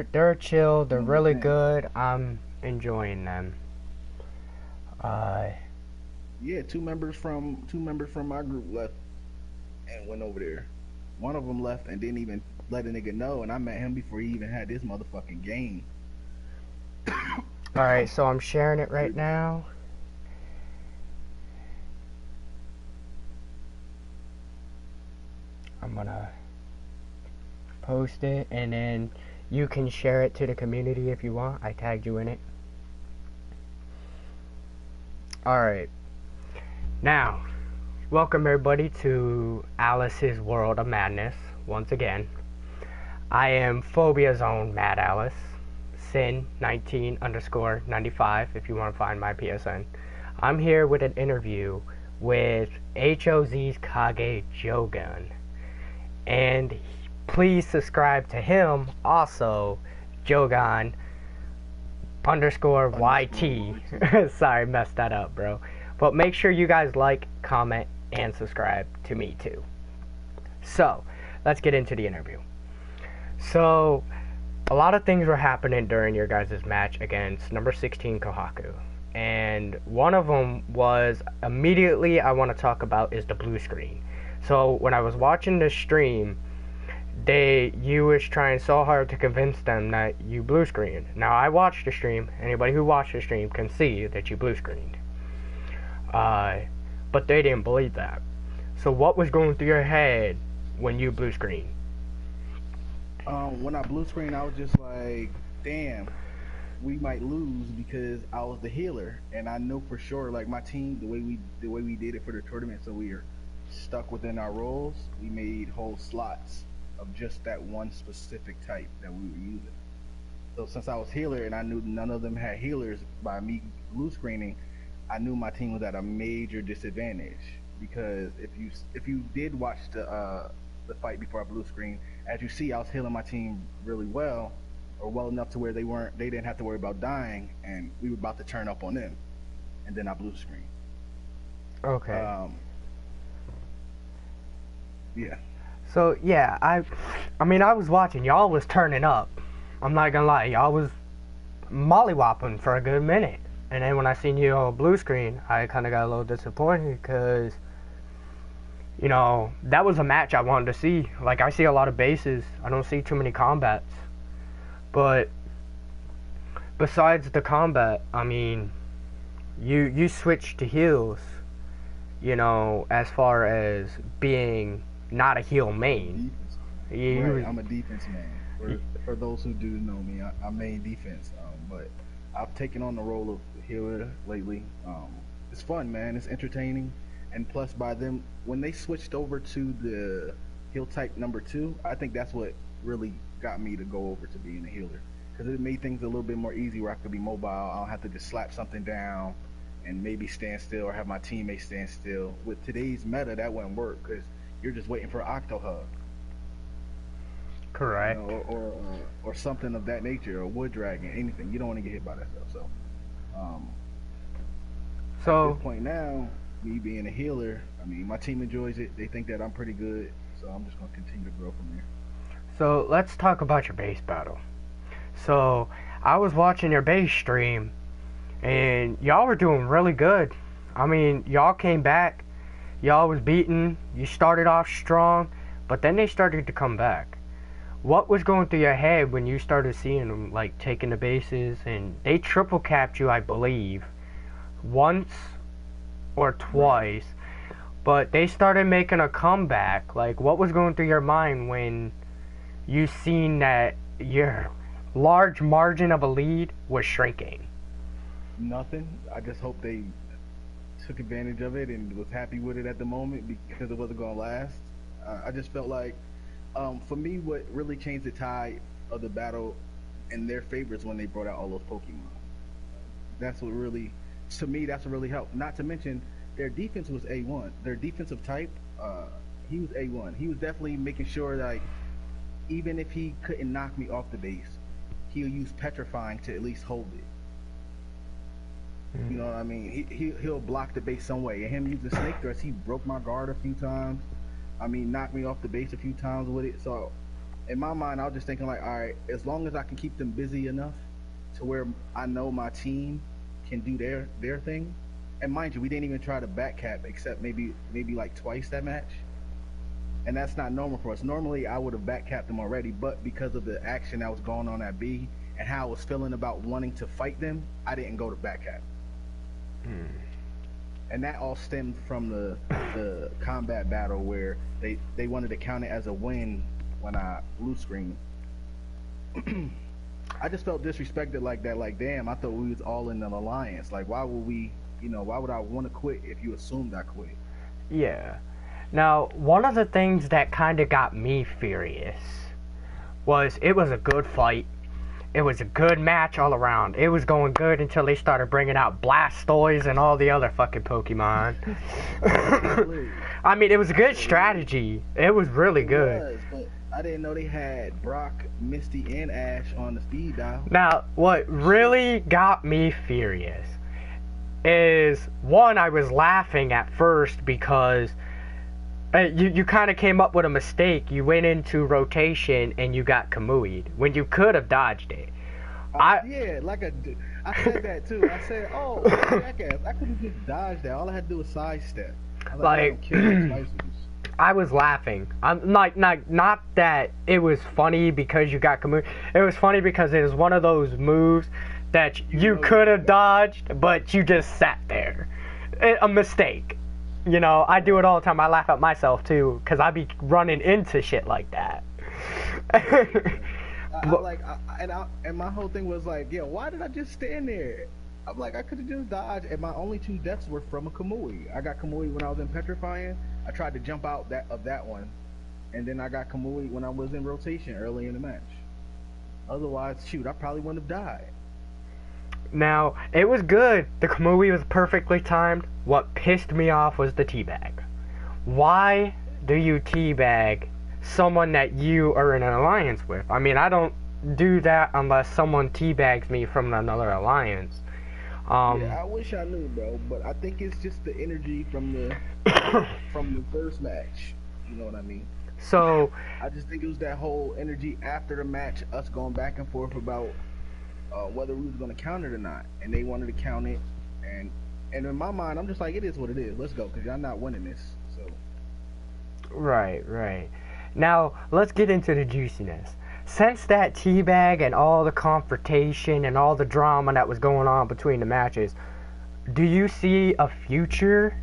They're chill. They're Doing their really thing. good. I'm enjoying them. Uh, Yeah, two members from my group left and went over there. One of them left and didn't even let a nigga know, and I met him before he even had this motherfucking game. all right, so I'm sharing it right Pretty bad. now. I'm gonna post it, and then you can share it to the community if you want. I tagged you in it. All right, now welcome everybody to Alice's World of Madness once again. I am Phobia Zone Mad Alice, Sin 19 underscore 95 if you want to find my PSN. I'm here with an interview with HoZ's Kage Jogan. And please subscribe to him also, Jogan underscore YT. Sorry, messed that up, bro. But make sure you guys like, comment, and subscribe to me too. So, let's get into the interview. So, a lot of things were happening during your guys' match against number 16 Kohaku. And one of them was immediately I want to talk about is the blue screen. So when I was watching the stream, you was trying so hard to convince them that you blue screened. Now I watched the stream. Anybody who watched the stream can see that you blue screened. But they didn't believe that. So what was going through your head when you blue screened? When I blue screen, I was just like, damn, we might lose because I was the healer, and I know for sure, like my team, the way we did it for the tournament, so we are stuck within our roles. We made whole slots of just that one specific type that we were using. So since I was healer and I knew none of them had healers, by me blue screening, I knew my team was at a major disadvantage because if you did watch the fight before I blue screen, as you see, I was healing my team really well, or well enough to where they didn't have to worry about dying, and we were about to turn up on them, and then I blue screen. Okay. Um, yeah, So yeah, I mean I was watching. Y'all was turning up. I'm not gonna lie, y'all was mollywopping for a good minute. And then when I seen you on blue screen, I kind of got a little disappointed because, that was a match I wanted to see. Like, I see a lot of bases. I don't see too many combats. But besides the combat, I mean, you switched to heals, as far as being not a heal I'm a main. defense man. Right, You, I'm a defense man. For those who do know me, I'm main defense. But I've taken on the role of healer lately. It's fun, man. It's entertaining, and plus, by them when they switched over to the heal type number two, I think that's what really got me to go over to being a healer because it made things a little bit more easy where I could be mobile. I don't have to just slap something down and maybe stand still or have my teammates stand still. With today's meta, that wouldn't work because you're just waiting for Octo Hub, correct. or something of that nature, or Wood Dragon, anything. You don't want to get hit by that stuff. So, um, at this So, point now, me being a healer, I mean, my team enjoys it. They think that I'm pretty good, so I'm just gonna continue to grow from there. so let's talk about your base battle. So, I was watching your base stream, and y'all were doing really good. I mean, y'all came back, y'all was beaten, you started off strong, but then they started to come back. What was going through your head when you started seeing them, like, taking the bases, and they triple capped you, I believe, once or Right. twice, but they started making a comeback. Like, what was going through your mind when you seen that your large margin of a lead was shrinking? Nothing. I just hope they took advantage of it and was happy with it at the moment because it wasn't gonna last. I just felt like, for me, what really changed the tide of the battle in their favor is when they brought out all those Pokemon. That's what really, to me, that's what really helped. Not to mention their defense was A1. Their defensive type, he was A1. He was definitely making sure that, like, even if he couldn't knock me off the base, he'll use petrifying to at least hold it. You know what I mean? He'll block the base some way. And him using snake threats, he broke my guard a few times. I mean, knocked me off the base a few times with it. So in my mind, I was just thinking like, all right, as long as I can keep them busy enough to where I know my team can do their thing. And mind you, we didn't even try to back cap except maybe like twice that match, and that's not normal for us. Normally, I would have back capped them already, but because of the action that was going on at B and how I was feeling about wanting to fight them, I didn't go to back cap. And that all stemmed from the combat battle where they wanted to count it as a win when I blue screened. I just felt disrespected like that. Like, damn, I thought we was all in an alliance. Like, why would we? Why would I want to quit if you assumed I quit? Yeah. Now, one of the things that kind of got me furious was it was a good fight. It was a good match all around. It was going good until they started bringing out Blastoise and all the other fucking Pokemon. I mean, it was a good strategy. It was really good. But I didn't know they had Brock, Misty, and Ash on the speed dial. Now, what really got me furious is, one, I was laughing at first because you kind of came up with a mistake. You went into rotation and you got Kamui'd when you could have dodged it. I said that too. I said, oh, jackass, I could have just dodged that. All I had to do was sidestep. I was laughing. I'm not that it was funny because you got Kamui'd. It was funny because it was one of those moves that you could have dodged, but you just sat there. A mistake. I do it all the time. I laugh at myself too, because I be running into shit like that. And my whole thing was like, yeah, why did I just stand there? I'm like, I could have just dodged, and my only 2 deaths were from a Kamui. I got Kamui when I was in Petrifying. I tried to jump out of that one, and then I got Kamui when I was in rotation early in the match. Otherwise, shoot, I probably wouldn't have died. Now, it was good. The Kamui was perfectly timed. What pissed me off was the teabag. Why do you teabag someone that you are in an alliance with? I mean, I don't do that unless someone teabags me from another alliance. Yeah, I wish I knew, bro, but I think it's just the energy from the first match. You know what I mean? So I just think it was that whole energy after the match, us going back and forth about whether we was going to count it or not, and they wanted to count it, and in my mind, I'm just like, it is what it is. Let's go, because y'all not winning this. So right. Now let's get into the juiciness. Since that teabag and all the confrontation and all the drama that was going on between the matches, do you see a future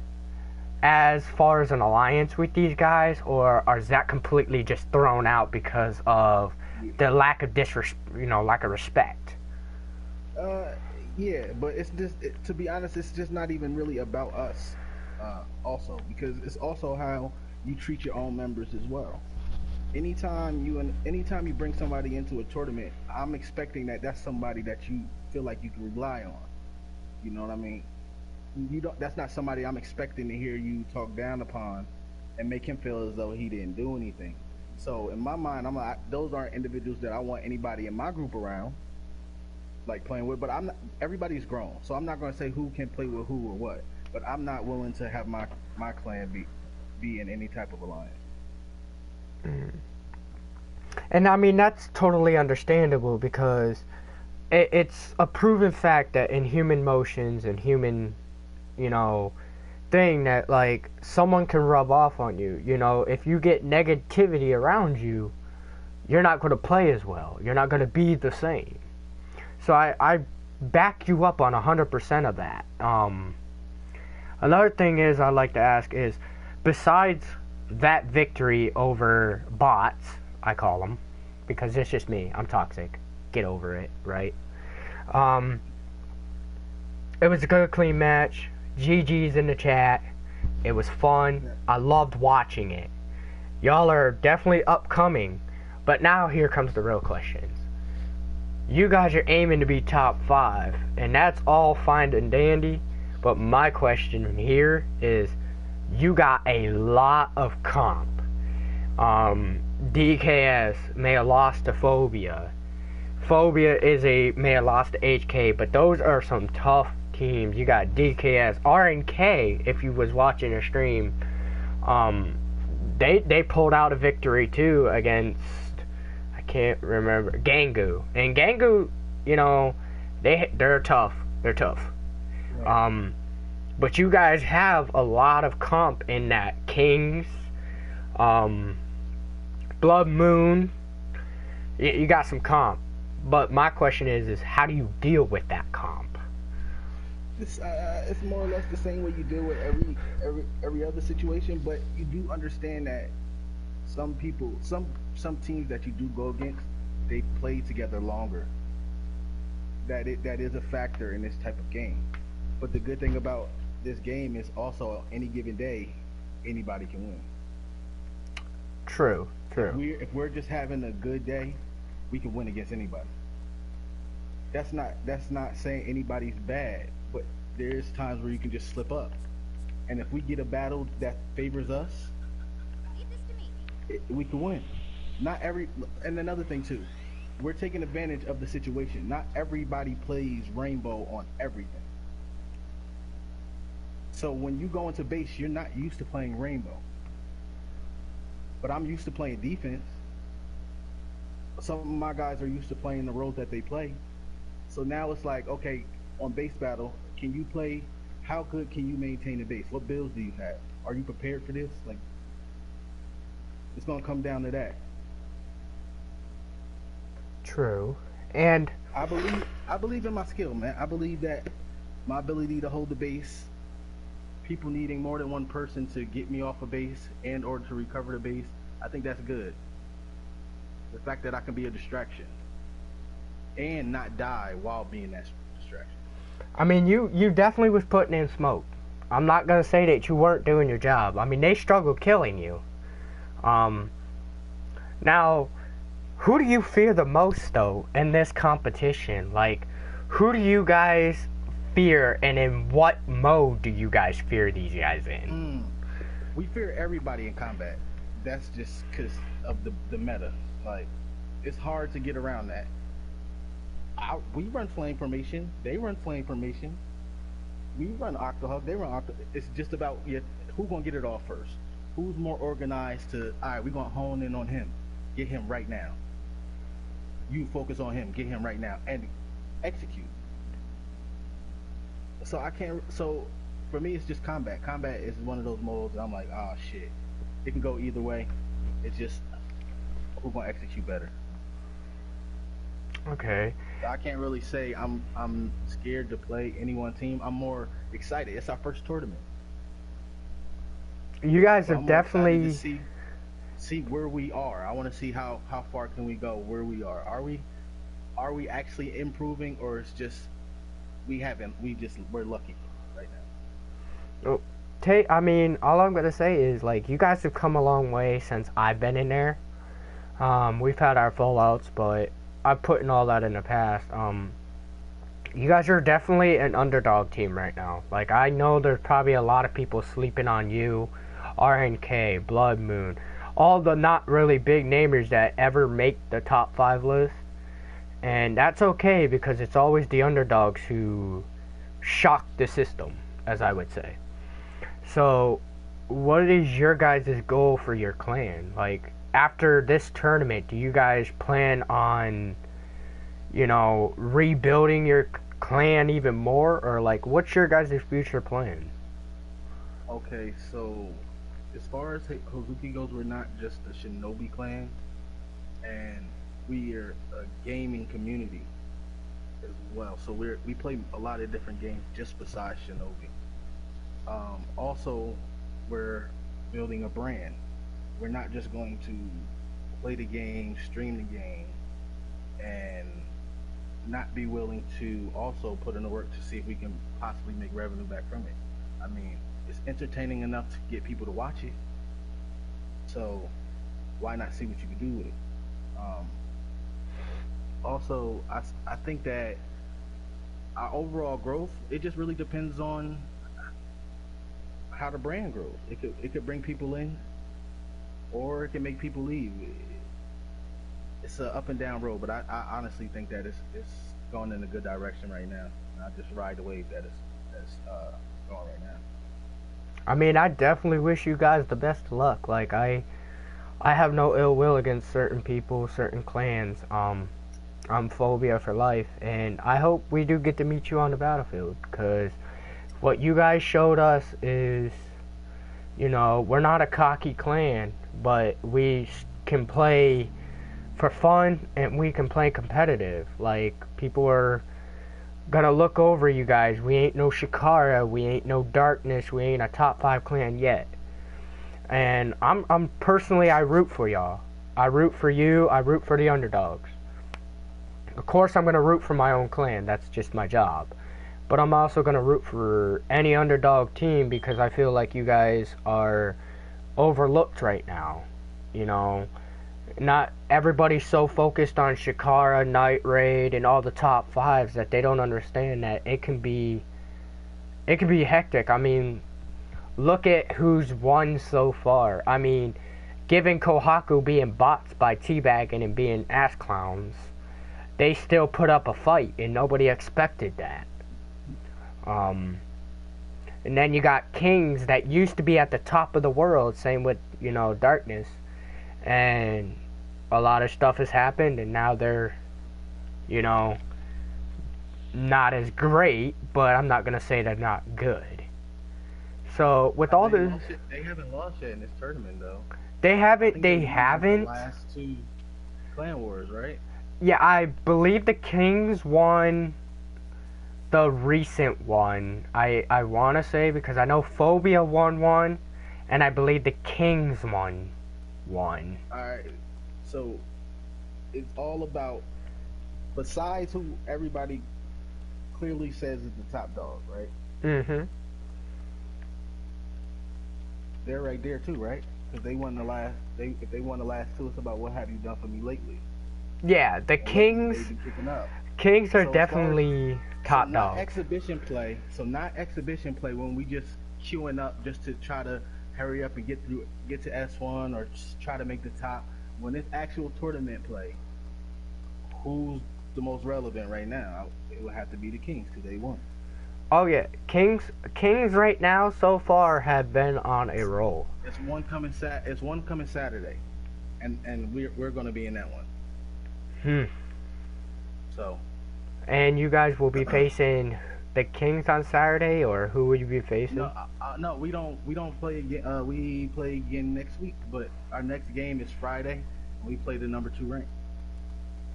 as far as an alliance with these guys, or is that completely just thrown out because of the lack of lack of respect? Yeah, but it's just, to be honest, it's just not even really about us. Also, because it's also how you treat your own members as well. Anytime you bring somebody into a tournament, I'm expecting that that's somebody that you feel like you can rely on. You know what I mean? That's not somebody I'm expecting to hear you talk down upon and make him feel as though he didn't do anything. So in my mind, I'm like, those aren't individuals that I want anybody in my group around, like playing with. But everybody's grown, so I'm not going to say who can play with who or what. But I'm not willing to have my clan be in any type of alliance. And I mean, that's totally understandable, because it's a proven fact that in human motions and human, thing, that like someone can rub off on you. If you get negativity around you, you're not going to play as well. You're not going to be the same. So I back you up on 100% of that. Another thing is I'd like to ask is, besides that victory over bots, I call them, because it's just me. I'm toxic. Get over it, right? It was a good, clean match. GG's in the chat. It was fun. I loved watching it. Y'all are definitely upcoming. But now here comes the real questions. You guys are aiming to be top 5, and that's all fine and dandy. But my question here is, you got a lot of comp. DKS may have lost to Phobia. Phobia may have lost to HK, but those are some tough teams. You got DKS, RNK. If you was watching a stream, they pulled out a victory too against can't remember. Gangu. And Gangu, you know, they're tough. They're tough. Right. But you guys have a lot of comp in that Kings, um, Blood Moon. You got some comp. But my question is how do you deal with that comp? It's more or less the same way you deal with every other situation, but you do understand that some people, some teams that you do go against, they play together longer. That is a factor in this type of game. But the good thing about this game is also any given day, anybody can win. True, true. If we're just having a good day, we can win against anybody. That's not saying anybody's bad, but there's times where you can just slip up. And if we get a battle that favors us, we can win. Not every and another thing too, we're taking advantage of the situation. Not everybody plays rainbow on everything. So when you go into base, you're not used to playing rainbow. But I'm used to playing defense. Some of my guys are used to playing the roles that they play. So now it's like, okay, on base battle, can you play? How good can you maintain the base? What builds do you have? Are you prepared for this? Like, it's gonna come down to that. True. And I believe in my skill, man. I believe that my ability to hold the base, people needing more than one person to get me off a base and or to recover the base, I think that's good. The fact that I can be a distraction and not die while being that distraction. I mean, you definitely was putting in smoke. I'm not gonna say that you weren't doing your job. I mean, they struggled killing you. Um, Now, who do you fear the most though in this competition? Like, who do you guys fear, and in what mode do you guys fear these guys in? We fear everybody in combat. That's just because of the meta. Like, it's hard to get around that. We run flame formation. They run flame formation. We run octohug. They run octo. It's just about who gonna get it off first. Who's more organized to? All right, we gonna hone in on him. Get him right now. You focus on him. Get him right now and execute. So I can't. So for me, it's just combat. Combat is one of those modes that I'm like, oh shit. It can go either way. It's just who gonna execute better. Okay. So I can't really say I'm scared to play any one team. I'm more excited. It's our first tournament. You guys So have I'm more excited definitely. to see where we are. I want to see how far can we go where we are. Are we actually improving, or it's just we're lucky right now. Oh, I mean, all I'm gonna say is like you guys have come a long way since I've been in there. We've had our fallouts, but I'm putting all that in the past. You guys are definitely an underdog team right now. Like, I know there's probably a lot of people sleeping on you, RNK, Blood Moon, all the not really big namers that ever make the top 5 list. And that's okay because it's always the underdogs who shock the system, as I would say. So, what is your guys' goal for your clan? Like, after this tournament, do you guys plan on, rebuilding your clan even more? Or, like, what's your guys' future plan? Okay, so as far as Hozuki goes, we're not just a Shinobi clan, and we are a gaming community as well. So we play a lot of different games just besides Shinobi. Also, we're building a brand. We're not just going to play the game, stream the game, and not be willing to also put in the work to see if we can possibly make revenue back from it. I mean, it's entertaining enough to get people to watch it. So why not see what you can do with it? Also, I think that our overall growth, it just really depends on how the brand grows. It could bring people in, or it can make people leave. It's an up and down road, but I honestly think that it's going in a good direction right now. And I just ride the wave that's going right now. I mean, I definitely wish you guys the best of luck. Like, I I have no ill will against certain people, certain clans. I'm phobia for life, and I hope we do get to meet you on the battlefield, because what you guys showed us is, we're not a cocky clan, but we can play for fun, and we can play competitive. Like, people are gonna look over you guys. We ain't no Shikara, we ain't no Darkness, we ain't a top 5 clan yet. And I'm personally, I root for y'all. I root for you, I root for the underdogs. Of course, I'm gonna root for my own clan, that's just my job. But I'm also gonna root for any underdog team, because I feel like you guys are overlooked right now. Not everybody's so focused on Shikara, Night Raid, and all the top 5s that they don't understand that it can be hectic. I mean, look at who's won so far. I mean, given Kohaku being bots by teabagging and being ass clowns, they still put up a fight, and nobody expected that. And then you got Kings that used to be at the top of the world, same with, Darkness. And a lot of stuff has happened, and now they're, not as great, but I'm not going to say they're not good. So, with all this... They haven't lost yet in this tournament, though. They haven't. The last 2 clan wars, right? Yeah, I believe the Kings won the recent one. I want to say, because I know Phobia won one, and I believe the Kings won one. Alright, so it's all about, besides who everybody clearly says is the top dog, right? Mm-hmm. They're right there too, right? Because they won the last. If they won the last 2, it's about what have you done for me lately. Yeah, the Kings. Kings are definitely top dogs. Exhibition play. So not exhibition play when we just queuing up just to try to hurry up and get to S1 or just try to make the top. When it's actual tournament play, who's the most relevant right now? It would have to be the Kings, because they won. Oh yeah, Kings right now so far have been on a roll. It's one coming Saturday, and we're going to be in that one. So. And you guys will be facing the Kings on Saturday, or who would you be facing? No, we don't play again. We play again next week, but our next game is Friday. And we play the number 2 rank.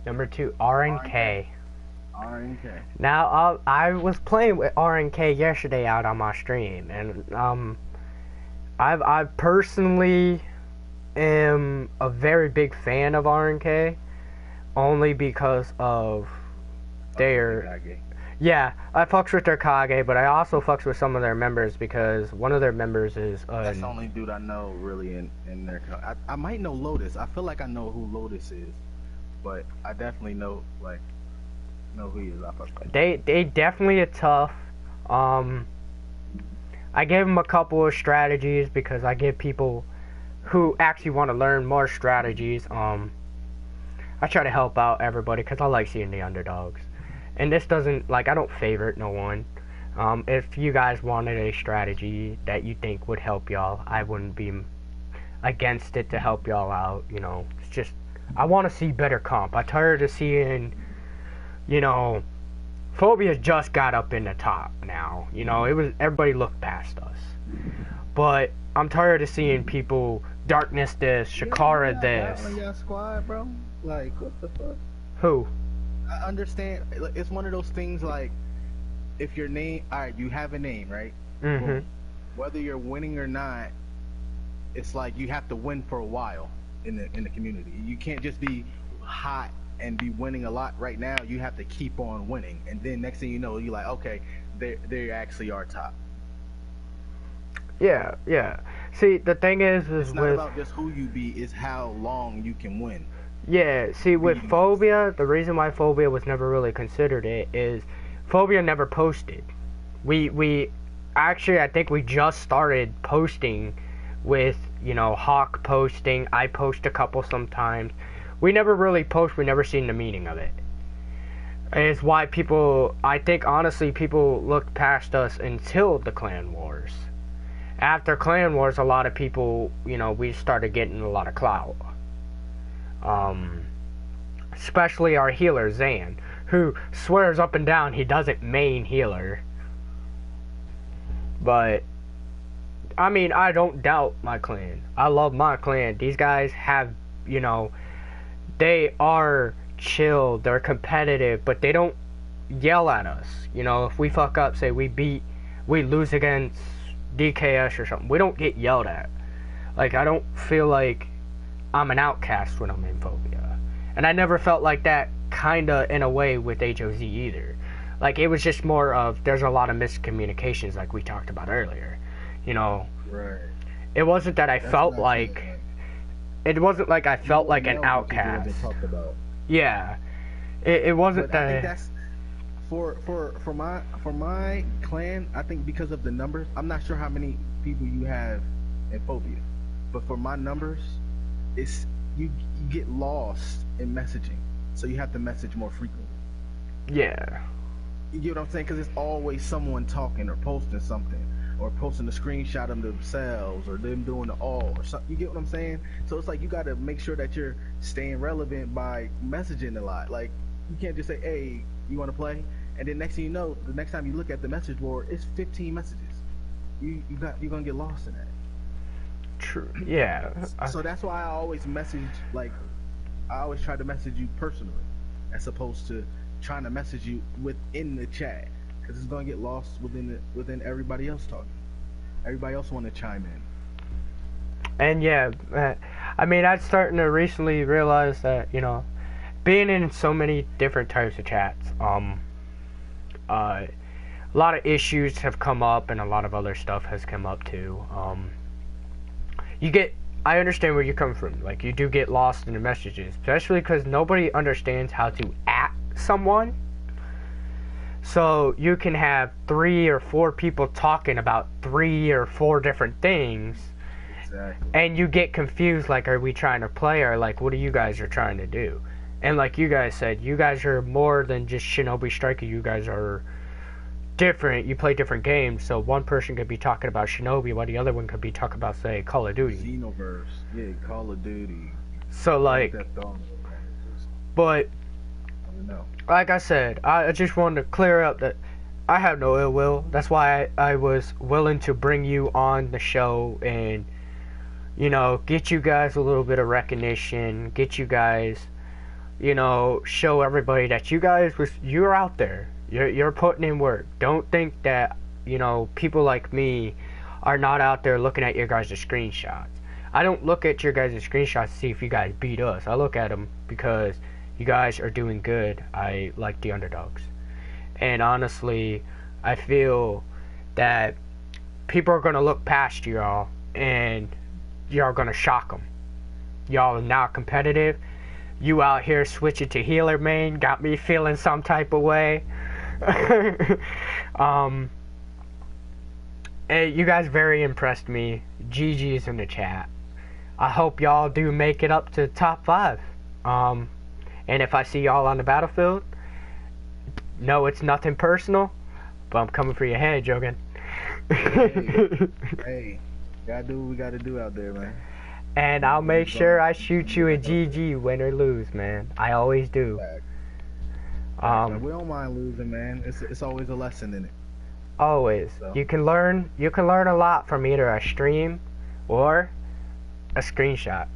Number 2, RNK. RNK. Now, I was playing with RNK yesterday out on my stream, and I personally am a very big fan of RNK, only because of their... Yeah, I fucks with their Kage, but I also fucks with some of their members, because one of their members is... That's the only dude I know really in their... I might know Lotus. I feel like I know who Lotus is, but I definitely know who he is. I fuck with. They definitely are tough. I gave them a couple of strategies, because I give people who actually want to learn more strategies. I try to help out everybody, because I like seeing the underdogs. And this doesn't, I don't favorite no one. If you guys wanted a strategy that you think would help y'all, I wouldn't be against it to help y'all out. It's just, I want to see better comp. I'm tired of seeing, Phobia just got up in the top now. It was, everybody looked past us. But I'm tired of seeing people, Darkness this, Shikara this. On your squad, bro? What the fuck? Who? I understand. It's one of those things, if your name, alright, you have a name, right? Mm-hmm. Well, whether you're winning or not, it's you have to win for a while in the community. You can't just be hot and be winning a lot right now. You have to keep on winning, and then next thing you know, you're okay, they actually are top. Yeah. See, the thing is it's not about just who you be, it's how long you can win. Yeah, see, with Phobia, the reason why Phobia was never really considered it is Phobia never posted. We actually, I think we just started posting with, Hawk posting. I post a couple sometimes. We never really post. We never seen the meaning of it. It's why I think honestly, people looked past us until the Clan Wars. After Clan Wars, a lot of people, we started getting a lot of clout. Um, Especially our healer, Zan, who swears up and down he doesn't main healer. But, I mean, I don't doubt my clan. I love my clan. These guys have, they are chill, they're competitive, but they don't yell at us. If we fuck up, say we lose against DKS or something, we don't get yelled at. Like, I don't feel like I'm an outcast when I'm in Phobia. And I never felt like that kinda in a way with HoZ either. Like, it was just more of, there's a lot of miscommunications like we talked about earlier. Right. It wasn't that I felt like, it wasn't like I felt like an outcast. Yeah. It wasn't that. I think that's for my clan. I think because of the numbers, I'm not sure how many people you have in Phobia, but for my numbers, it's you get lost in messaging, so you have to message more frequently. Yeah. You get what I'm saying? Because it's always someone talking or posting something, or posting a screenshot of themselves, or them doing the all, or something. You get what I'm saying? So it's like you got to make sure that you're staying relevant by messaging a lot. Like, you can't just say, "Hey, you want to play?" And then next thing you know, the next time you look at the message board, it's 15 messages. You're gonna get lost in that. True. Yeah. So that's why I always message, like, I always try to message you personally, as opposed to trying to message you within the chat, because it's gonna get lost within everybody else talking. Everybody else want to chime in. And yeah, I mean, I'm starting to recently realize that, being in so many different types of chats, a lot of issues have come up, and a lot of other stuff has come up too. I understand where you're coming from. Like, you do get lost in the messages, especially because nobody understands how to at someone. So you can have 3 or 4 people talking about 3 or 4 different things. Exactly. And you get confused, like, are we trying to play, or like, what are you guys are trying to do? And like you guys said, you guys are more than just Shinobi Striker. You guys are different. You play different games. So one person could be talking about Shinobi, while the other one could be talking about, say, Call of Duty. Xenoverse. Yeah, Call of Duty. So like, but like I said, I just wanted to clear up that I have no ill will. That's why I was willing to bring you on the show and, get you guys a little bit of recognition, get you guys, show everybody that you're out there. You're putting in work. Don't think that, people like me are not out there looking at your guys' screenshots. I don't look at your guys' screenshots to see if you guys beat us. I look at them because you guys are doing good. I like the underdogs. And honestly, I feel that people are going to look past y'all, and y'all are going to shock them. Y'all are now competitive. You out here switching to healer main got me feeling some type of way. And you guys very impressed me. GG's in the chat. I hope y'all do make it up to top 5. And if I see y'all on the battlefield, no, it's nothing personal, but I'm coming for your head, Jogan. Hey, gotta do what we gotta do out there, man. And I'll make sure I shoot you a GG, win or lose, man. I always do. We don't mind losing, man. It's always a lesson in it. Always. So. You can learn a lot from either a stream or a screenshot.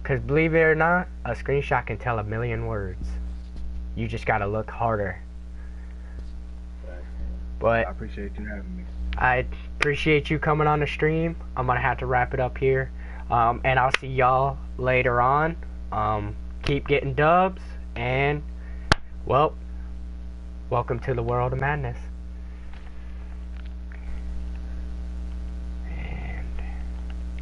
Because believe it or not, a screenshot can tell a million words. You just gotta look harder. But I appreciate you having me. I appreciate you coming on the stream. I'm gonna have to wrap it up here. And I'll see y'all later on. Keep getting dubs, and, well, welcome to the world of madness.